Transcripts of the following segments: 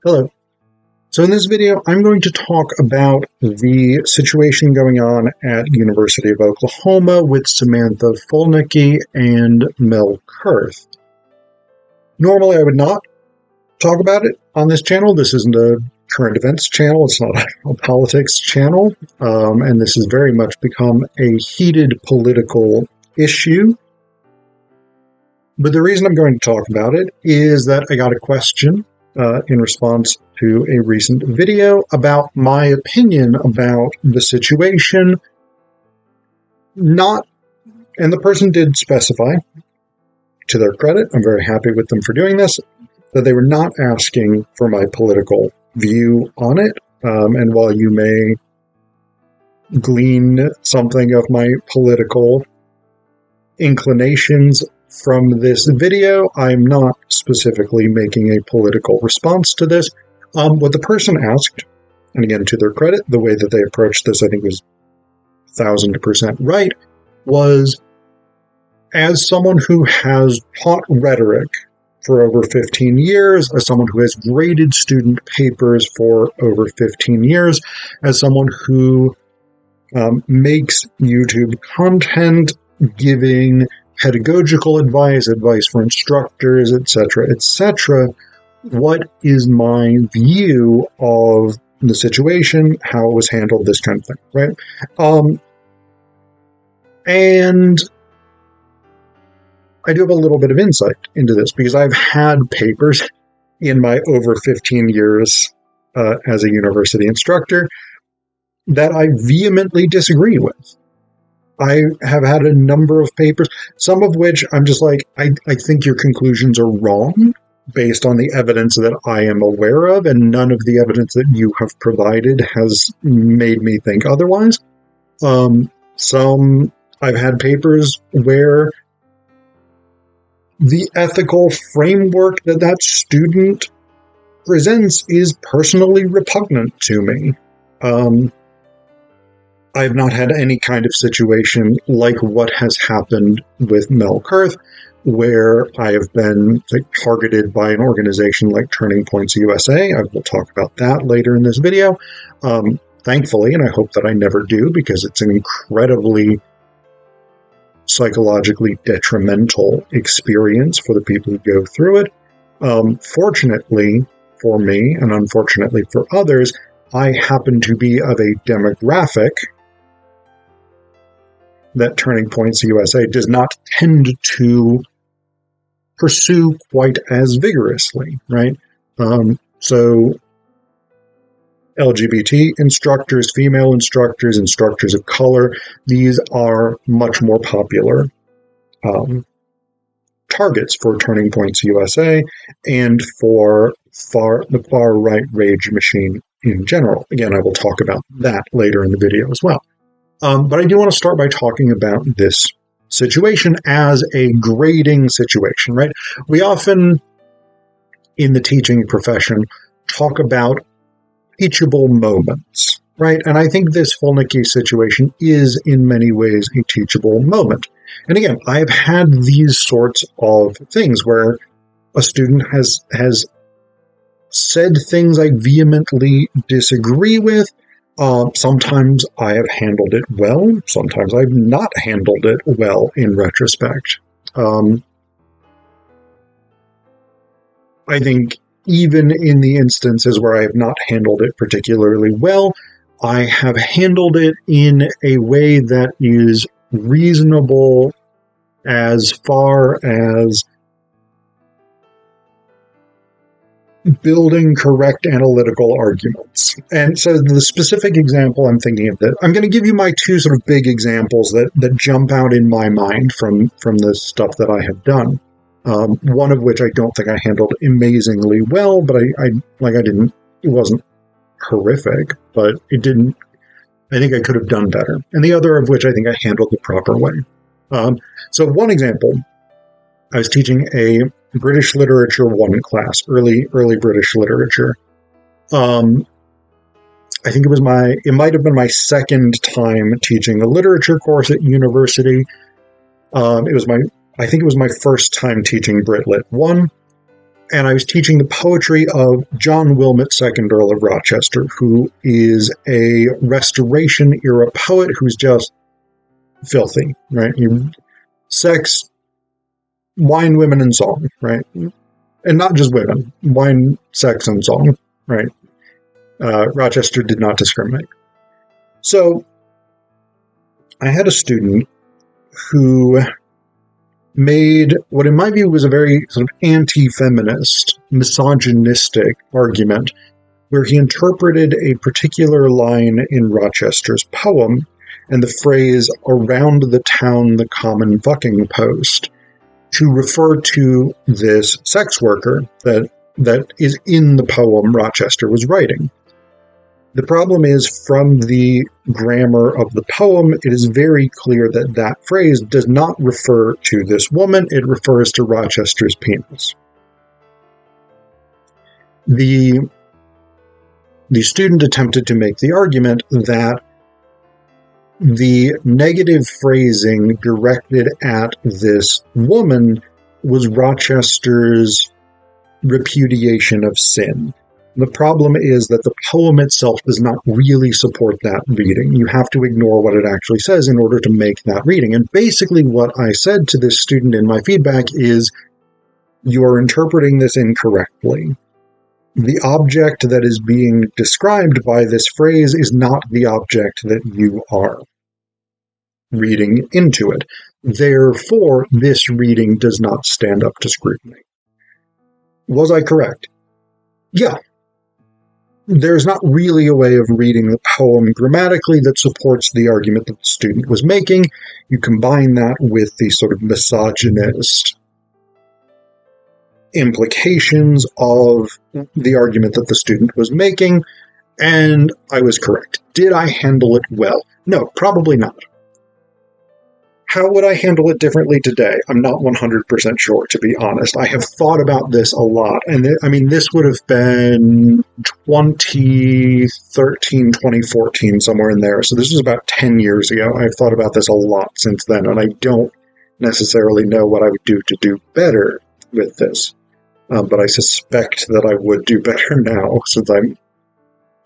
Hello. So in this video, I'm going to talk about the situation going on at University of Oklahoma with Samantha Fulnecky and Mel Kurth. Normally, I would not talk about it on this channel. This isn't a current events channel. It's not a politics channel. And this has very much become a heated political issue. But the reason I'm going to talk about it is that I got a question in response to a recent video about my opinion about the situation. And the person did specify, to their credit, I'm very happy with them for doing this, that they were not asking for my political view on it. And while you may glean something of my political inclinations from this video, I'm not specifically making a political response to this. What the person asked, and again, to their credit, the way that they approached this, I think, was 1,000% right, was, as someone who has taught rhetoric for over 15 years, as someone who has graded student papers for over 15 years, as someone who makes YouTube content, giving pedagogical advice for instructors, etc., what is my view of the situation, how it was handled, this kind of thing, right? And I do have a little bit of insight into this because I've had papers in my over 15 years as a university instructor that I vehemently disagree with. I have had a number of papers, some of which I'm just like, I think your conclusions are wrong based on the evidence that I am aware of, and none of the evidence that you have provided has made me think otherwise. Some I've had papers where the ethical framework that student presents is personally repugnant to me. I've not had any kind of situation like what has happened with Mel Kurth, where I have been targeted by an organization like Turning Points USA. I will talk about that later in this video. Thankfully, and I hope that I never do, because it's an incredibly psychologically detrimental experience for the people who go through it. Fortunately for me, and unfortunately for others, I happen to be of a demographic that Turning Points USA does not tend to pursue quite as vigorously, right? So LGBT instructors, female instructors, instructors of color, these are much more popular targets for Turning Points USA and for the far-right rage machine in general. Again, I will talk about that later in the video as well. But I do want to start by talking about this situation as a grading situation, right? We often, in the teaching profession, talk about teachable moments, right? And I think this Fulnecky situation is, in many ways, a teachable moment. And again, I've had these sorts of things where a student has said things I vehemently disagree with. Sometimes I have handled it well. Sometimes I've not handled it well in retrospect. I think even in the instances where I have not handled it particularly well, I have handled it in a way that is reasonable as far as building correct analytical arguments. And so the specific example I'm thinking of, that I'm going to give you my two sort of big examples that jump out in my mind from the stuff that I have done. One of which I don't think I handled amazingly well, but it wasn't horrific, but I think I could have done better. And the other of which I think I handled the proper way. So one example, I was teaching a British Literature 1 class, early British literature. I think it might have been my second time teaching a literature course at university. I think it was my first time teaching Brit Lit 1. and I was teaching the poetry of John Wilmot, 2nd Earl of Rochester, who is a Restoration-era poet who's just filthy, right? Sex, wine, women, and song, right? And not just women, wine, sex, and song, right? Rochester did not discriminate. So I had a student who made what in my view was a very sort of anti-feminist, misogynistic argument where he interpreted a particular line in Rochester's poem and the phrase "around the town the common fucking post" to refer to this sex worker that is in the poem Rochester was writing. The problem is, from the grammar of the poem, it is very clear that that phrase does not refer to this woman, it refers to Rochester's penis. The student attempted to make the argument that the negative phrasing directed at this woman was Rochester's repudiation of sin. The problem is that the poem itself does not really support that reading. You have to ignore what it actually says in order to make that reading. And basically what I said to this student in my feedback is, you are interpreting this incorrectly. The object that is being described by this phrase is not the object that you are reading into it. Therefore, this reading does not stand up to scrutiny. Was I correct? Yeah. There's not really a way of reading the poem grammatically that supports the argument that the student was making. You combine that with the sort of misogynist implications of the argument that the student was making, and I was correct. Did I handle it well? No, probably not. How would I handle it differently today? I'm not 100% sure, to be honest. I have thought about this a lot. And this would have been 2013, 2014, somewhere in there. So this was about 10 years ago. I've thought about this a lot since then, and I don't necessarily know what I would do to do better with this. But I suspect that I would do better now, since I'm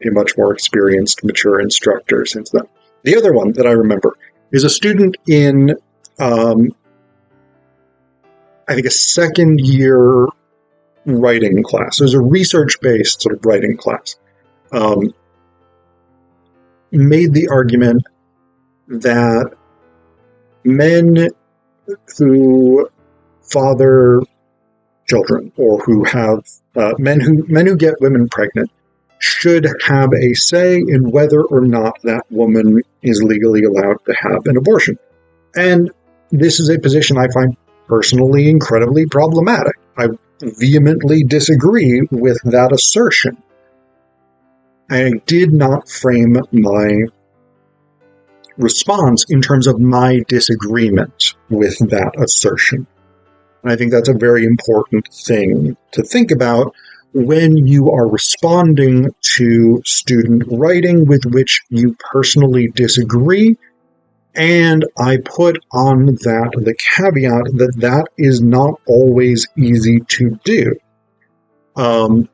a much more experienced, mature instructor since then. The other one that I remember is a student in, I think, a second-year writing class. It was a research-based sort of writing class. Made the argument that men who father children, or who have men who get women pregnant, should have a say in whether or not that woman is legally allowed to have an abortion. And this is a position I find personally incredibly problematic. I vehemently disagree with that assertion. I did not frame my response in terms of my disagreement with that assertion. And I think that's a very important thing to think about when you are responding to student writing with which you personally disagree. And I put on that the caveat that that is not always easy to do. I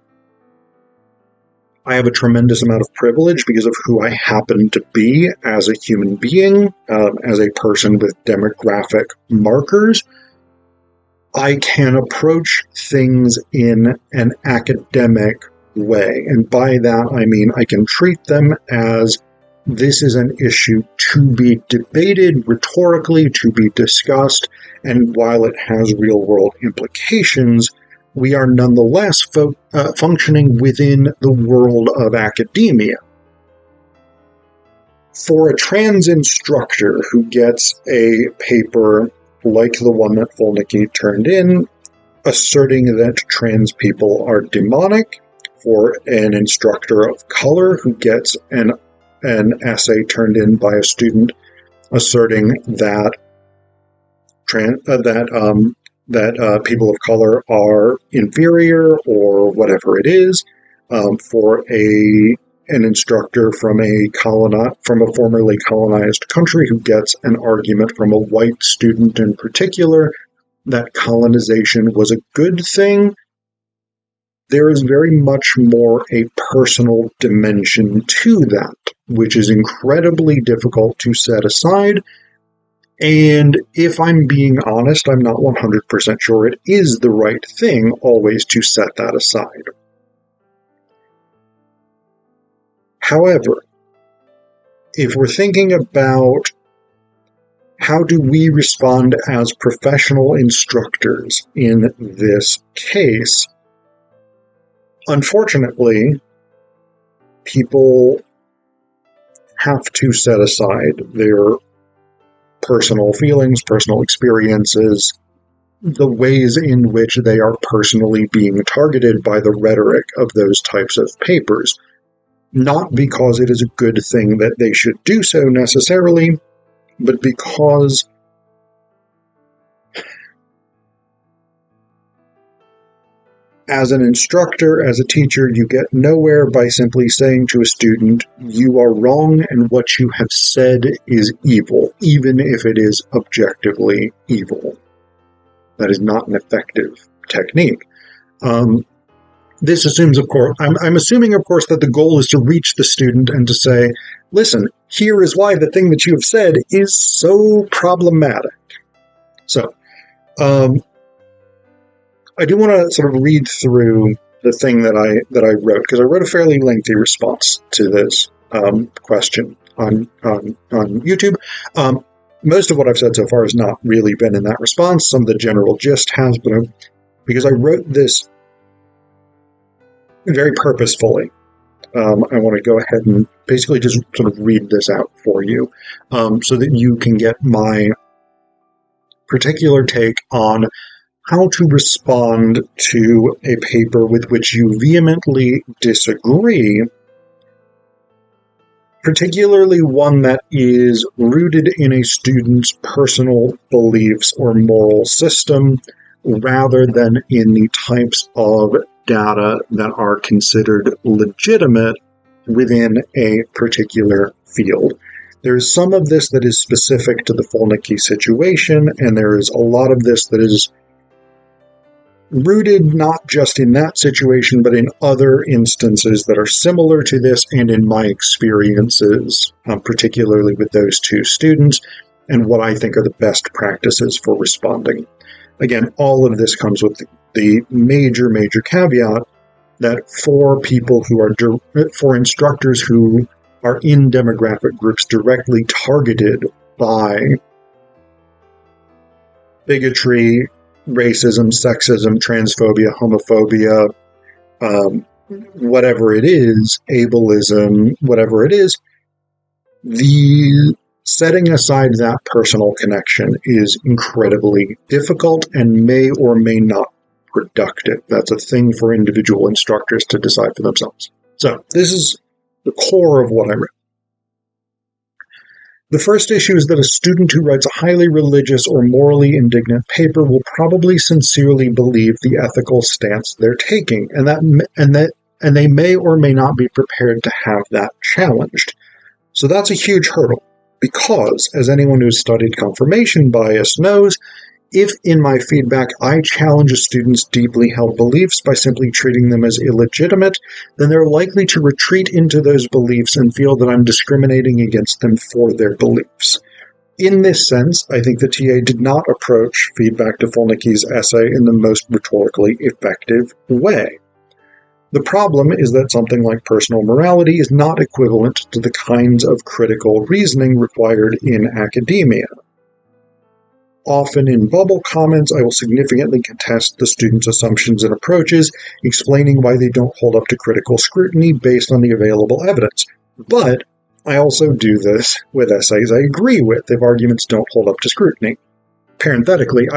have a tremendous amount of privilege because of who I happen to be as a human being, as a person with demographic markers. I can approach things in an academic way. And by that, I mean I can treat them as this is an issue to be debated rhetorically, to be discussed, and while it has real-world implications, we are nonetheless functioning within the world of academia. For a trans instructor who gets a paper like the one that Fulnecky turned in, asserting that trans people are demonic, for an instructor of color who gets an essay turned in by a student asserting that people of color are inferior or whatever it is, for an instructor from a formerly colonized country who gets an argument from a white student in particular that colonization was a good thing, there is very much more a personal dimension to that, which is incredibly difficult to set aside. And if I'm being honest, I'm not 100% sure it is the right thing always to set that aside. However, if we're thinking about how do we respond as professional instructors in this case, unfortunately, people have to set aside their personal feelings, personal experiences, the ways in which they are personally being targeted by the rhetoric of those types of papers. Not because it is a good thing that they should do so necessarily, but because as an instructor, as a teacher, you get nowhere by simply saying to a student, you are wrong and what you have said is evil, even if it is objectively evil. That is not an effective technique. This assumes, of course, I'm assuming, of course, that the goal is to reach the student and to say, listen, here is why the thing that you have said is so problematic. So, I do want to sort of read through the thing that I wrote, because I wrote a fairly lengthy response to this question on YouTube. Most of what I've said so far has not really been in that response. Some of the general gist has, but because I wrote this very purposefully, I want to go ahead and basically just sort of read this out for you, so that you can get my particular take on how to respond to a paper with which you vehemently disagree, particularly one that is rooted in a student's personal beliefs or moral system, rather than in the types of data that are considered legitimate within a particular field. There's some of this that is specific to the Fulnecky situation, and there is a lot of this that is rooted not just in that situation, but in other instances that are similar to this and in my experiences, particularly with those two students, and what I think are the best practices for responding. Again, all of this comes with the major caveat that for people who are, for instructors who are in demographic groups directly targeted by bigotry, racism, sexism, transphobia, homophobia, whatever it is, ableism, whatever it is, the setting aside that personal connection is incredibly difficult and may or may not productive. That's a thing for individual instructors to decide for themselves. So this is the core of what I wrote. The first issue is that a student who writes a highly religious or morally indignant paper will probably sincerely believe the ethical stance they're taking, and they may or may not be prepared to have that challenged. So that's a huge hurdle, because, as anyone who's studied confirmation bias knows, if in my feedback I challenge a student's deeply held beliefs by simply treating them as illegitimate, then they're likely to retreat into those beliefs and feel that I'm discriminating against them for their beliefs. In this sense, I think the TA did not approach feedback to Fulnecky's essay in the most rhetorically effective way. The problem is that something like personal morality is not equivalent to the kinds of critical reasoning required in academia. Often in bubble comments, I will significantly contest the students' assumptions and approaches, explaining why they don't hold up to critical scrutiny based on the available evidence. But I also do this with essays I agree with if arguments don't hold up to scrutiny. Parenthetically,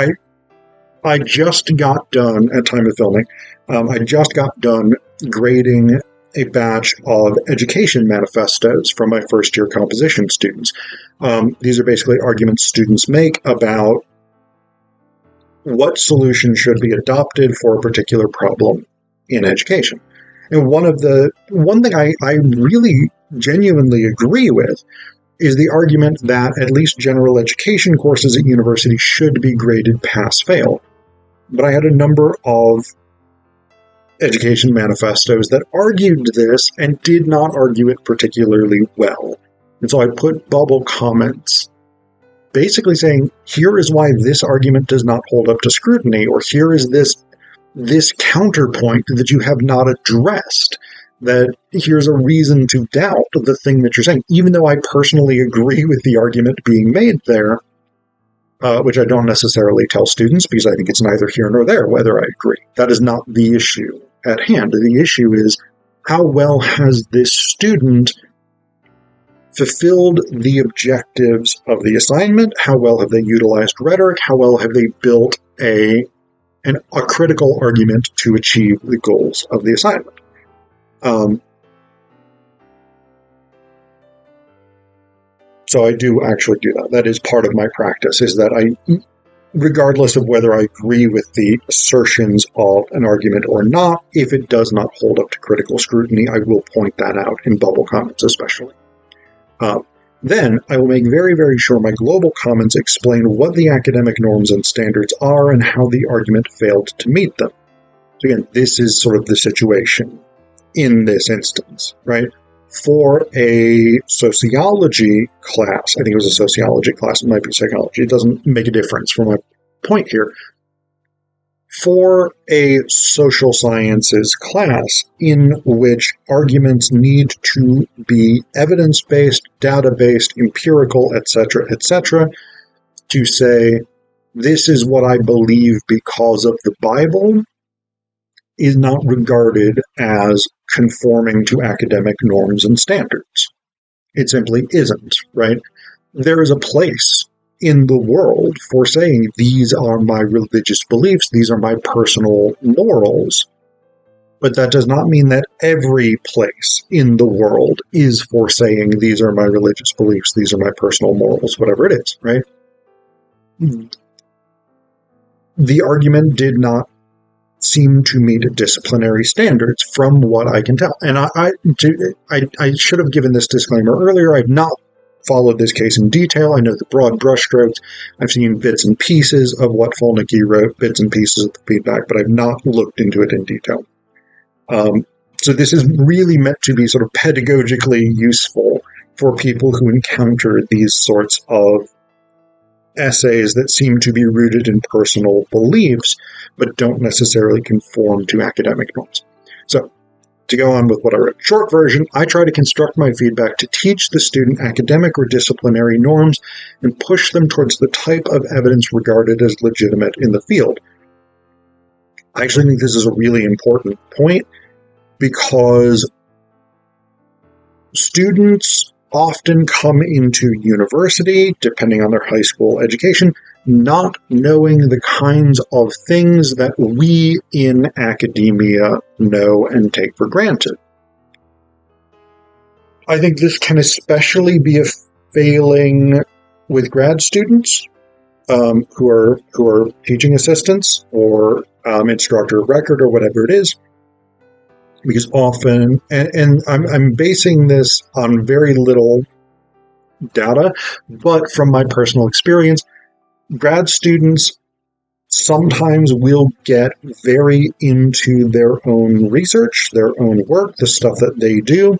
I just got done, at time of filming, I just got done grading a batch of education manifestos from my first-year composition students. These are basically arguments students make about what solution should be adopted for a particular problem in education. And one thing I really genuinely agree with is the argument that at least general education courses at universities should be graded pass-fail. But I had a number of education manifestos that argued this and did not argue it particularly well. And so I put bubble comments basically saying, here is why this argument does not hold up to scrutiny, or here is this counterpoint that you have not addressed, that here's a reason to doubt the thing that you're saying, even though I personally agree with the argument being made there, which I don't necessarily tell students because I think it's neither here nor there whether I agree. That is not the issue at hand. The issue is, how well has this student fulfilled the objectives of the assignment? How well have they utilized rhetoric? How well have they built a critical argument to achieve the goals of the assignment? So I do actually do that. That is part of my practice, is that I, regardless of whether I agree with the assertions of an argument or not, if it does not hold up to critical scrutiny, I will point that out in bubble comments especially. Then I will make very, very sure my global comments explain what the academic norms and standards are and how the argument failed to meet them. So again, this is sort of the situation in this instance, right? For a sociology class, I think it was a sociology class, it might be psychology, it doesn't make a difference for my point here. For a social sciences class in which arguments need to be evidence-based, data-based, empirical, etc., to say, this is what I believe because of the Bible, is not regarded as conforming to academic norms and standards. It simply isn't, right? There is a place in the world for saying, these are my religious beliefs, these are my personal morals. But that does not mean that every place in the world is for saying, these are my religious beliefs, these are my personal morals, whatever it is, right? The argument did not seem to meet disciplinary standards from what I can tell. And I should have given this disclaimer earlier. I've not followed this case in detail. I know the broad brushstrokes. I've seen bits and pieces of what Fulnecky wrote, bits and pieces of the feedback, but I've not looked into it in detail. So this is really meant to be sort of pedagogically useful for people who encounter these sorts of essays that seem to be rooted in personal beliefs, but don't necessarily conform to academic norms. So, to go on with what I wrote. Short version, I try to construct my feedback to teach the student academic or disciplinary norms and push them towards the type of evidence regarded as legitimate in the field. I actually think this is a really important point because students often come into university, depending on their high school education, not knowing the kinds of things that we in academia know and take for granted. I think this can especially be a failing with grad students who are teaching assistants or instructor of record or whatever it is. Because often, and I'm basing this on very little data, but from my personal experience, grad students sometimes will get very into their own research, their own work, the stuff that they do,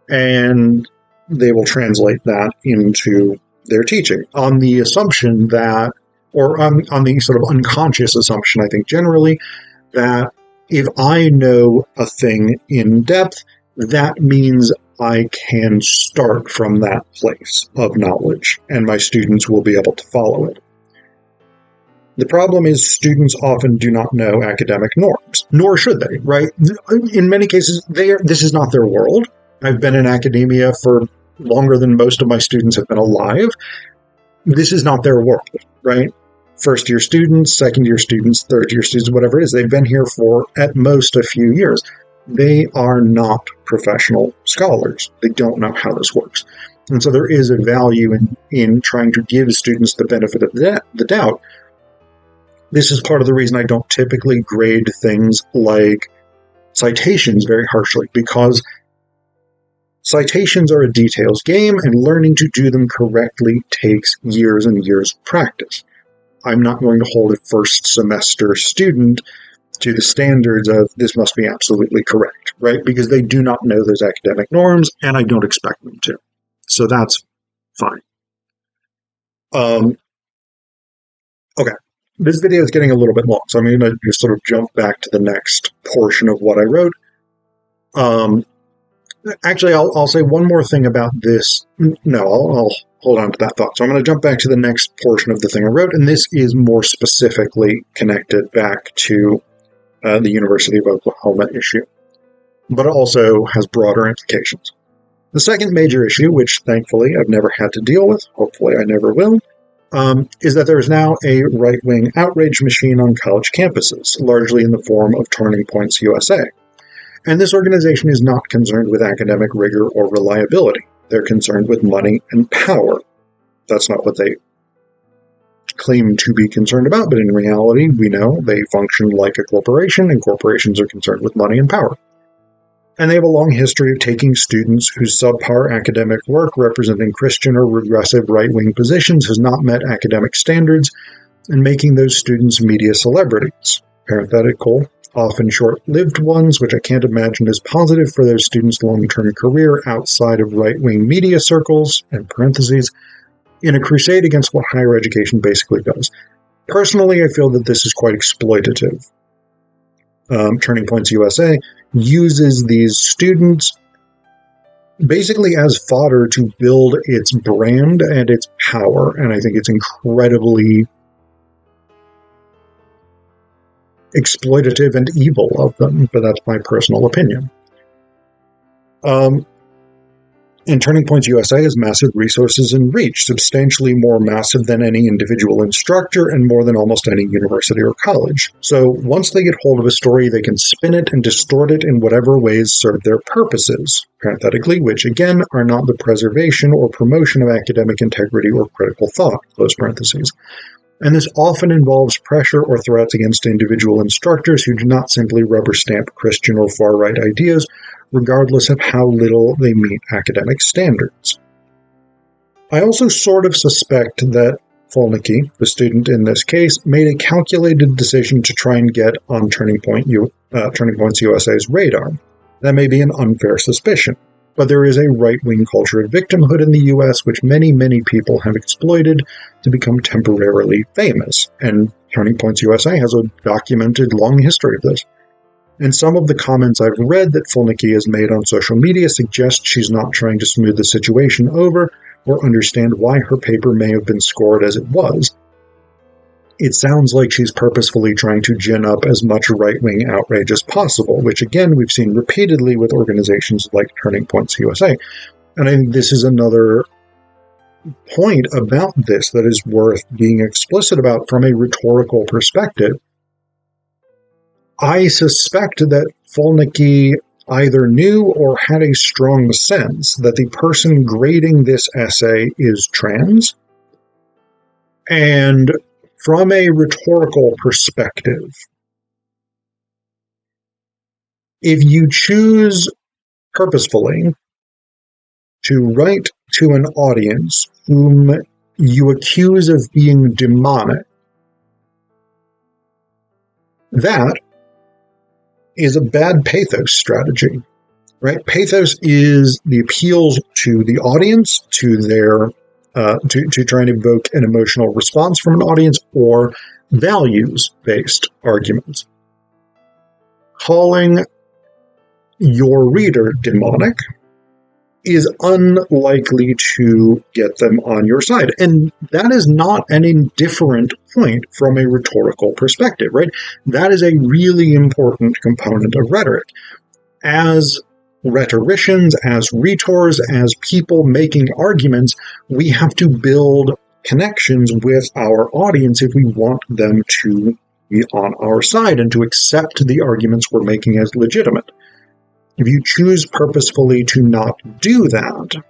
and they will translate that into their teaching on the assumption that, or on the sort of unconscious assumption, I think generally, that if I know a thing in depth, that means I can start from that place of knowledge, and my students will be able to follow it. The problem is students often do not know academic norms, nor should they, right? In many cases, this is not their world. I've been in academia for longer than most of my students have been alive. This is not their world, right? First-year students, second-year students, third-year students, whatever it is, they've been here for, at most, a few years. They are not professional scholars. They don't know how this works. And so there is a value in trying to give students the benefit of the doubt. This is part of the reason I don't typically grade things like citations very harshly, because citations are a details game, and learning to do them correctly takes years and years of practice. I'm not going to hold a first semester student to the standards of this must be absolutely correct, right? Because they do not know those academic norms, and I don't expect them to. So that's fine. Okay. This video is getting a little bit long, so I'm going to just sort of jump back to the next portion of what I wrote. Actually, I'll say one more thing about this. No, I'll hold on to that thought. So I'm going to jump back to the next portion of the thing I wrote, and this is more specifically connected back to the University of Oklahoma issue, but it also has broader implications. The second major issue, which thankfully I've never had to deal with, hopefully I never will, is that there is now a right-wing outrage machine on college campuses, largely in the form of Turning Points USA. And this organization is not concerned with academic rigor or reliability. They're concerned with money and power. That's not what they claim to be concerned about, but in reality, we know they function like a corporation, and corporations are concerned with money and power. And they have a long history of taking students whose subpar academic work representing Christian or regressive right-wing positions has not met academic standards and making those students media celebrities. Parenthetical, often short-lived ones, which I can't imagine is positive for those students' long-term career outside of right-wing media circles, and parentheses, in a crusade against what higher education basically does. Personally, I feel that this is quite exploitative. Turning Points USA uses these students basically as fodder to build its brand and its power, and I think it's incredibly exploitative and evil of them, but that's my personal opinion. And Turning Points USA has massive resources and reach, substantially more massive than any individual instructor and more than almost any university or college. So once they get hold of a story, they can spin it and distort it in whatever ways serve their purposes, parenthetically, which again are not the preservation or promotion of academic integrity or critical thought, close parentheses. And this often involves pressure or threats against individual instructors who do not simply rubber stamp Christian or far-right ideas, regardless of how little they meet academic standards. I also sort of suspect that Fulnecky, the student in this case, made a calculated decision to try and get on Turning Points USA's radar. That may be an unfair suspicion, but there is a right-wing culture of victimhood in the U.S. which many, many people have exploited to become temporarily famous, and Turning Points USA has a documented long history of this. And some of the comments I've read that Fulnecky has made on social media suggest she's not trying to smooth the situation over or understand why her paper may have been scored as it was. It sounds like she's purposefully trying to gin up as much right-wing outrage as possible, which again we've seen repeatedly with organizations like Turning Points USA. And I think this is another point about this that is worth being explicit about from a rhetorical perspective. I suspect that Fulnecky either knew or had a strong sense that the person grading this essay is trans, and from a rhetorical perspective, if you choose purposefully to write to an audience whom you accuse of being demonic, that is a bad pathos strategy, right? Pathos is the appeals to the audience, to their to try and evoke an emotional response from an audience, or values-based arguments. Calling your reader demonic is unlikely to get them on your side. And that is not an indifferent point from a rhetorical perspective, right? That is a really important component of rhetoric. As rhetoricians, as rhetors, as people making arguments, we have to build connections with our audience if we want them to be on our side and to accept the arguments we're making as legitimate. If you choose purposefully to not do that,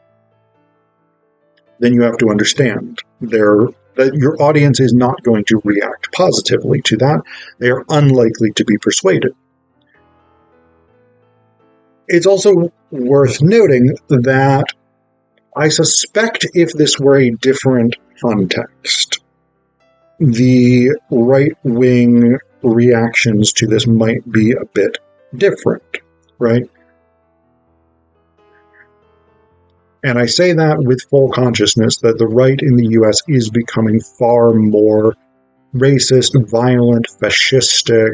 then you have to understand that your audience is not going to react positively to that. They are unlikely to be persuaded. It's also worth noting that I suspect if this were a different context, the right-wing reactions to this might be a bit different, right? And I say that with full consciousness that the right in the US is becoming far more racist, violent, fascistic,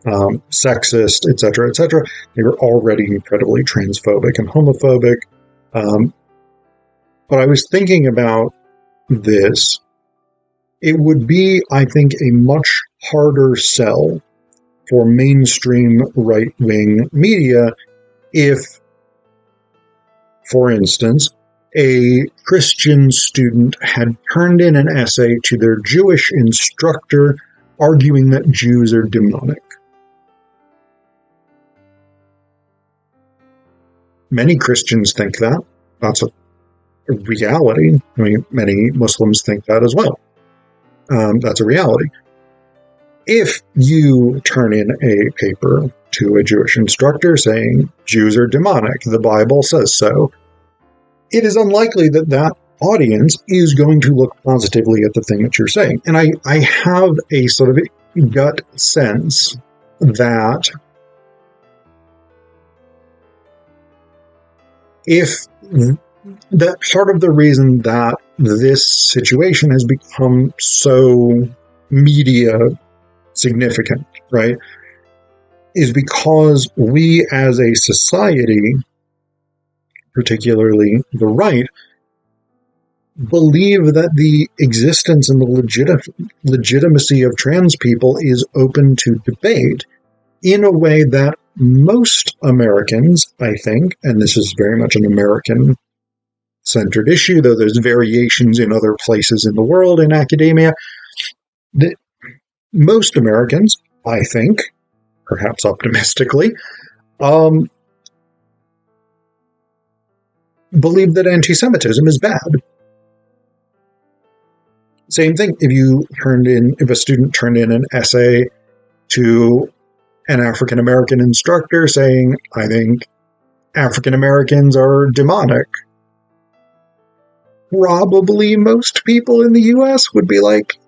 sexist, etc., etc. They were already incredibly transphobic and homophobic. But I was thinking about this. It would be, I think, a much harder sell for mainstream right-wing media if, for instance, a Christian student had turned in an essay to their Jewish instructor arguing that Jews are demonic. Many Christians think that. That's a reality. I mean, many Muslims think that as well. That's a reality. If you turn in a paper to a Jewish instructor saying Jews are demonic, the Bible says so, it is unlikely that that audience is going to look positively at the thing that you're saying. And I have a sort of gut sense that if that part of the reason that this situation has become so media significant, right, is because we as a society, particularly the right, believe that the existence and the legitimacy of trans people is open to debate in a way that most Americans, I think, and this is very much an American-centered issue, though there's variations in other places in the world in academia, that most Americans, I think, perhaps optimistically, believe that anti-Semitism is bad. Same thing if a student turned in an essay to an African American instructor saying, I think African Americans are demonic. Probably most people in the US would be like,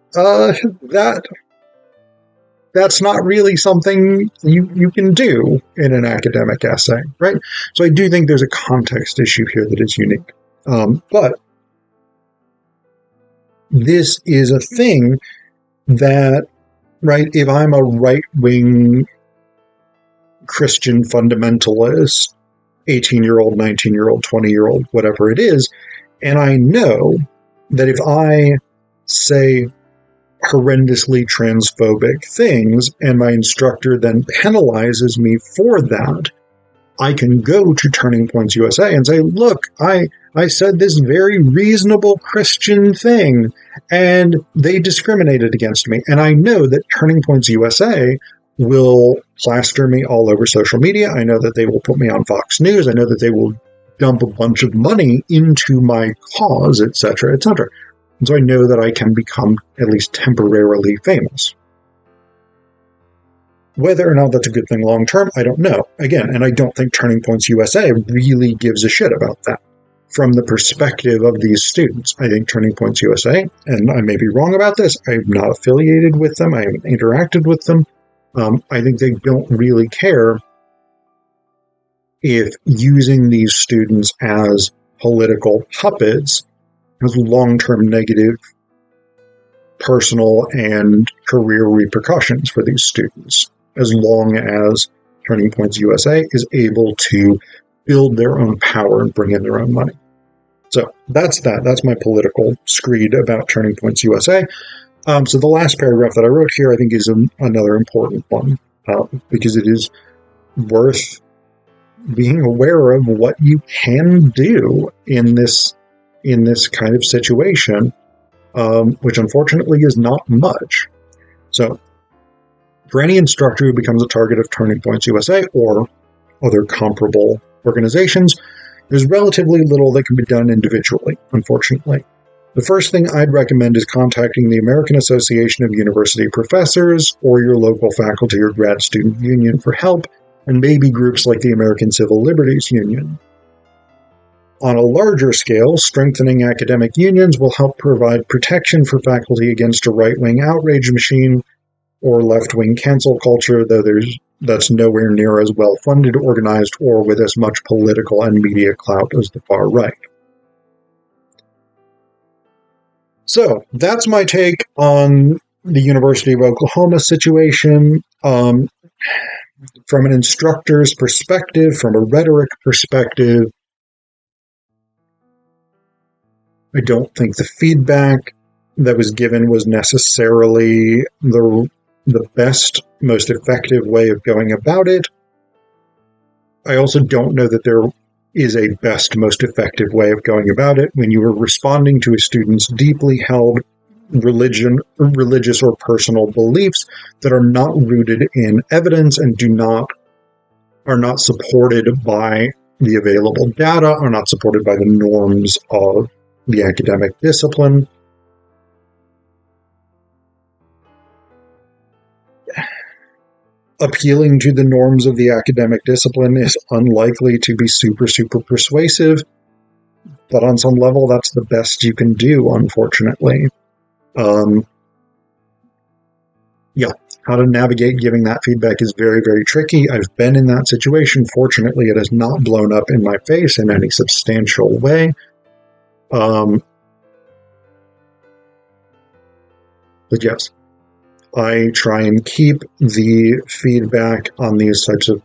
that's not really something you can do in an academic essay, right? So I do think there's a context issue here that is unique. But this is a thing that, right, if I'm a right-wing Christian fundamentalist, 18-year-old, 19-year-old, 20-year-old, whatever it is, and I know that if I say horrendously transphobic things and my instructor then penalizes me for that, I can go to Turning Points USA and say, look, I said this very reasonable Christian thing and they discriminated against me. And I know that Turning Points USA will plaster me all over social media. I know that they will put me on Fox News. I know that they will dump a bunch of money into my cause, etc., etc. And so I know that I can become at least temporarily famous. Whether or not that's a good thing long term, I don't know. Again, and I don't think Turning Points USA really gives a shit about that. From the perspective of these students, I think Turning Points USA, and I may be wrong about this, I'm not affiliated with them, I haven't interacted with them, I think they don't really care if using these students as political puppets has long-term negative personal and career repercussions for these students, as long as Turning Points USA is able to build their own power and bring in their own money. So that's that. That's my political screed about Turning Points USA. So the last paragraph that I wrote here, I think, is another important one, because it is worth being aware of what you can do in this kind of situation, which unfortunately is not much. So for any instructor who becomes a target of Turning Points USA or other comparable organizations, there's relatively little that can be done individually, unfortunately. The first thing I'd recommend is contacting the American Association of University Professors or your local faculty or grad student union for help, and maybe groups like the American Civil Liberties Union. On a larger scale, strengthening academic unions will help provide protection for faculty against a right-wing outrage machine or left-wing cancel culture, though that's nowhere near as well-funded, organized, or with as much political and media clout as the far right. So that's my take on the University of Oklahoma situation. From an instructor's perspective, from a rhetoric perspective, I don't think the feedback that was given was necessarily the best, most effective way of going about it. I also don't know that there is a best, most effective way of going about it when you are responding to a student's deeply held religious or personal beliefs that are not rooted in evidence and are not supported by the available data, are not supported by the norms of the academic discipline. Appealing to the norms of the academic discipline is unlikely to be super, super persuasive, but on some level, that's the best you can do, unfortunately. How to navigate giving that feedback is very, very tricky. I've been in that situation. Fortunately, it has not blown up in my face in any substantial way. But yes, I try and keep the feedback on these types of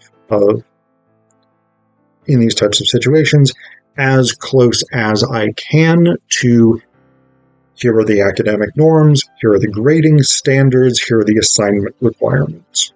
in these types of situations as close as I can to here are the academic norms, here are the grading standards, here are the assignment requirements.